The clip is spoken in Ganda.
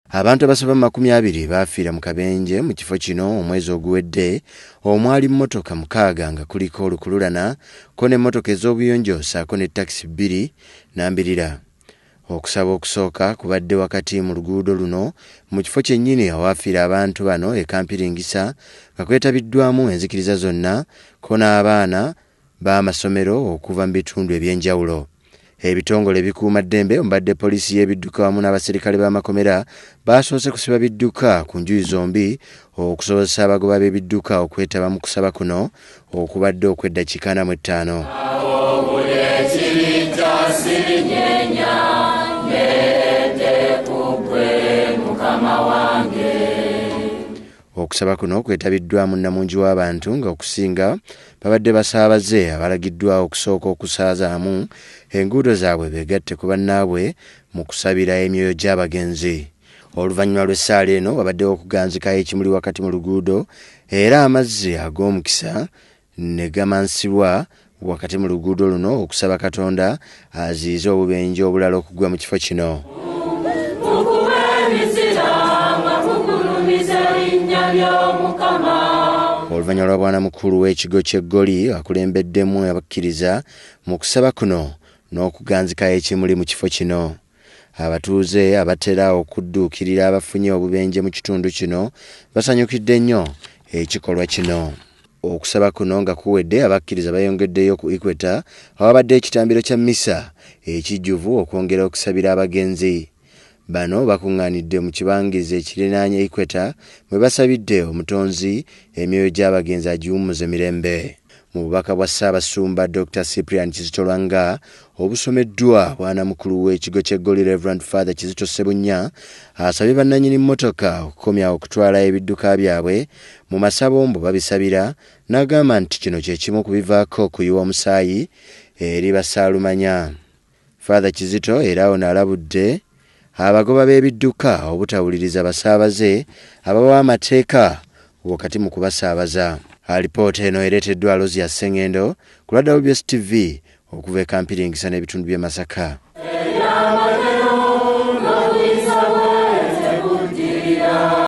Abantu abasoba 20 baafiira mu kabenje mu kifo kino omwezi oguwedde omwali mmotoka 6 nga kuliko olukululana ko n'emmotoka ez'obuyonjo ssaako ne takisi 2 n'ambirira. Okusaba okusooka kubadde wakati mu luguudo luno mu kifo kyennyini awaafiira abantu bano e Kampiringisa nga kwetabiddwamu enzikiriza zonna ko n'abaana b'amasomero okuva mu bitundu eby'enjawulo. Ebitongole bikuuma ddembe mbadde poliisi y'ebidduka wamu n'abaserikale b'amakomera baasoose kusiba bidduka ku njuyi zombi okusobozesa abagoba b'ebidduka okwetaba mu kusaba kuno okubadde okw'eddakiika 45. Okusaba kuno kwetabiddwamu nnamungi w'abantu nga okusinga babadde basaabaze abalagiddwa okusooka okusaazaamu enguudo zaabwe beegatte ku bannaabwe mu kusabira emyoyo gy'abagenzi. Oluvannyuma lw'essaala eno wabaddewo okuganzikayo ekimuli wakati mu luguudo era amazzi ag'omukisa ne gamansibwa wakati mu luguudo luno okusaba Katonda aziize obubenje obulala okugwa mu kifo kino. Oluvannyuma lwa bwana mukulu w'ekigo ky'Eggoli akulembeddemu abakkiriza mu kusaba kuno n'okuganzikayo ekimuli mu kifo kino. Abatuuze abatera okudduukirira abafunye obubenje mu kitundu kino basanyukidde nnyo ekikolwa kino. Okusaba kuno nga kuwedde abakkiriza bayongeddeyo ku Equator awabadde ekitambiro kya mmisa ekijjuvu okwongera okusabira abagenzi. Bano bakuŋŋaanidde mu kibangirizi ekirinaanye Equator mwe basabidde omutonzi emyoyo gy'abagenzi agiwummuze mirembe. Mu bubaka bwa Ssaabasumba Dr. Cyprian Kizito Lwanga obusomeddwa bwana mukulu w'ekigo ky'Eggoli Reverend Father Kizito Ssebunya asabye bannannyini mmotoka okukomya okutwala ebidduka byabwe mu masabombo babisabira n'agamba nti kino kye kimu ku bivaako okuyiwa omusaayi eri Bassaalumanya. Father Kizito era ono alabudde abagoba b'ebidduka obutawuliriza basaabaze abawa amateeka wakati mu kubasaabaza. Alipoota eno ereeteddwa Lozia Ssengendo ku WBS TV okuva e Kampiringisa n'ebitundu by'e Masaka.